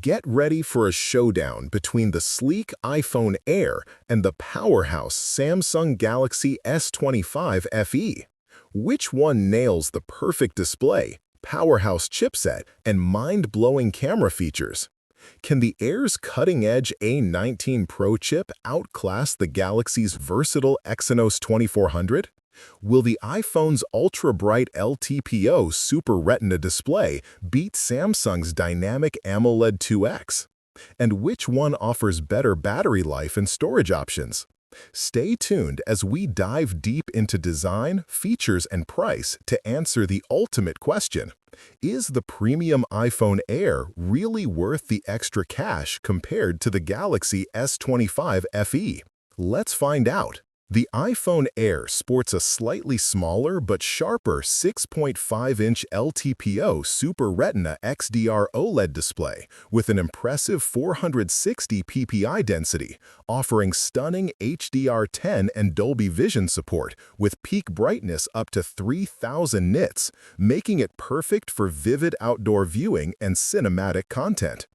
Get ready for a showdown between the sleek iPhone Air and the powerhouse Samsung Galaxy S25 FE. Which one nails the perfect display, powerhouse chipset, and mind-blowing camera features? Can the Air's cutting-edge A19 Pro chip outclass the Galaxy's versatile Exynos 2400? Will the iPhone's ultra-bright LTPO Super Retina display beat Samsung's dynamic AMOLED 2X? And which one offers better battery life and storage options? Stay tuned as we dive deep into design, features, and price to answer the ultimate question. Is the premium iPhone Air really worth the extra cash compared to the Galaxy S25 FE? Let's find out. The iPhone Air sports a slightly smaller but sharper 6.5-inch LTPO Super Retina XDR OLED display with an impressive 460 ppi density, offering stunning HDR10 and Dolby Vision support with peak brightness up to 3000 nits, making it perfect for vivid outdoor viewing and cinematic content.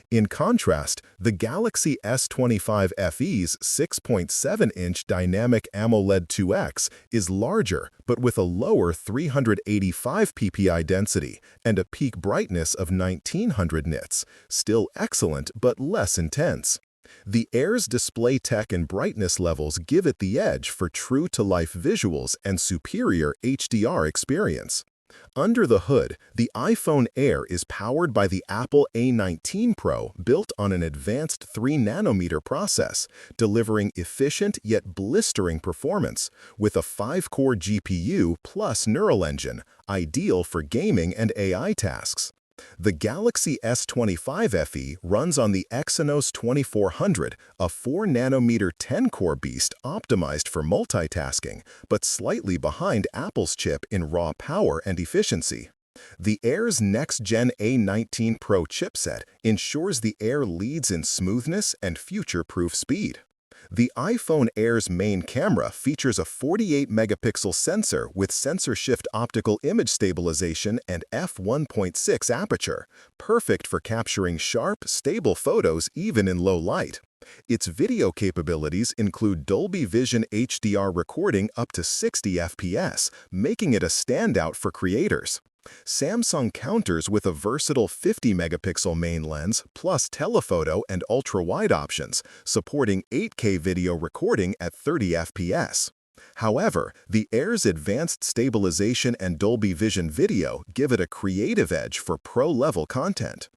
In contrast, the Galaxy S25 FE's 6.7-inch dynamic AMOLED 2X is larger but with a lower 385 ppi density and a peak brightness of 1900 nits, still excellent but less intense. The Air's display tech and brightness levels give it the edge for true-to-life visuals and superior HDR experience. Under the hood, the iPhone Air is powered by the Apple A19 Pro built on an advanced 3nm process, delivering efficient yet blistering performance with a 5-core GPU plus neural engine, ideal for gaming and AI tasks. The Galaxy S25 FE runs on the Exynos 2400, a 4nm 10-core beast optimized for multitasking, but slightly behind Apple's chip in raw power and efficiency. The Air's next-gen A19 Pro chipset ensures the Air leads in smoothness and future-proof speed. The iPhone Air's main camera features a 48-megapixel sensor with sensor-shift optical image stabilization and f1.6 aperture, perfect for capturing sharp, stable photos even in low light. Its video capabilities include Dolby Vision HDR recording up to 60 FPS, making it a standout for creators. Samsung counters with a versatile 50-megapixel main lens plus telephoto and ultra-wide options, supporting 8K video recording at 30 FPS. However, the Air's advanced stabilization and Dolby Vision video give it a creative edge for pro-level content.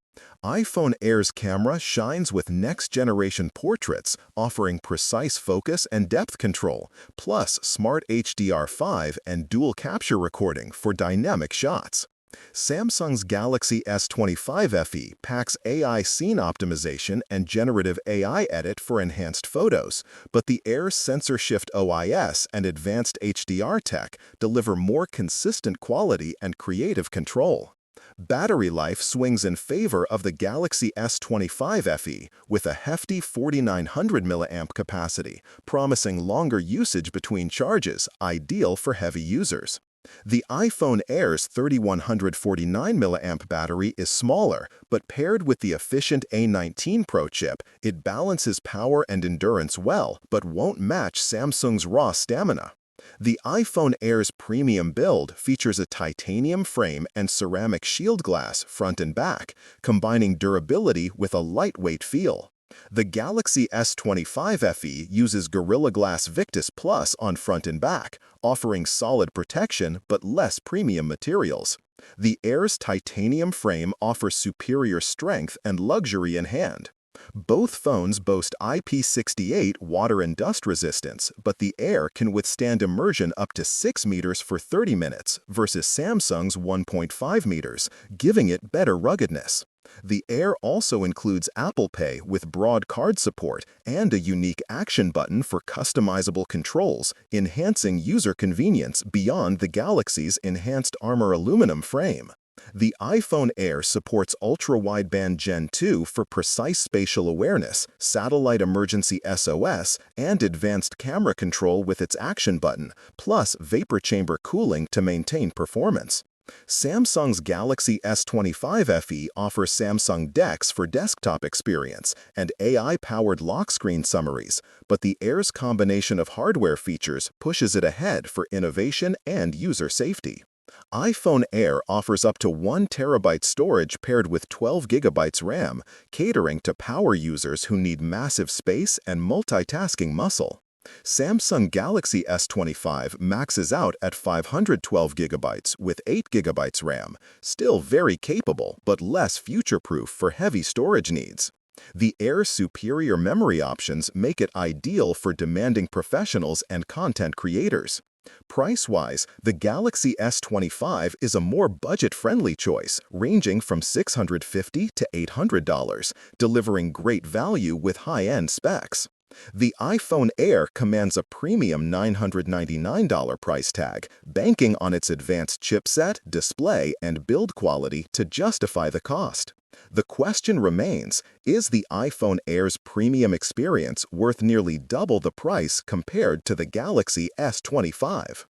iPhone Air's camera shines with next-generation portraits, offering precise focus and depth control, plus smart HDR5 and dual capture recording for dynamic shots. Samsung's Galaxy S25 FE packs AI scene optimization and generative AI edit for enhanced photos, but the Air's sensor shift OIS and advanced HDR tech deliver more consistent quality and creative control. Battery life swings in favor of the Galaxy S25 FE with a hefty 4900 mAh capacity, promising longer usage between charges, ideal for heavy users. The iPhone Air's 3149 mAh battery is smaller, but paired with the efficient A19 Pro chip, it balances power and endurance well, but won't match Samsung's raw stamina. The iPhone Air's premium build features a titanium frame and ceramic shield glass front and back, combining durability with a lightweight feel. The Galaxy S25 FE uses Gorilla Glass Victus Plus on front and back, offering solid protection but less premium materials. The Air's titanium frame offers superior strength and luxury in hand. Both phones boast IP68 water and dust resistance, but the Air can withstand immersion up to 6 meters for 30 minutes versus Samsung's 1.5 meters, giving it better ruggedness. The Air also includes Apple Pay with broad card support and a unique action button for customizable controls, enhancing user convenience beyond the Galaxy's enhanced armor aluminum frame. The iPhone Air supports ultra-wideband Gen 2 for precise spatial awareness, satellite emergency SOS, and advanced camera control with its action button, plus vapor chamber cooling to maintain performance. Samsung's Galaxy S25 FE offers Samsung DeX for desktop experience and AI-powered lock screen summaries, but the Air's combination of hardware features pushes it ahead for innovation and user safety. iPhone Air offers up to 1 terabyte storage paired with 12 gigabytes RAM, catering to power users who need massive space and multitasking muscle. Samsung Galaxy S25 maxes out at 512 gigabytes with 8 gigabytes RAM, still very capable but less future-proof for heavy storage needs. The Air's superior memory options make it ideal for demanding professionals and content creators. Price-wise, the Galaxy S25 is a more budget-friendly choice, ranging from $650 to $800, delivering great value with high-end specs. The iPhone Air commands a premium $999 price tag, banking on its advanced chipset, display, and build quality to justify the cost. The question remains, is the iPhone Air's premium experience worth nearly double the price compared to the Galaxy S25?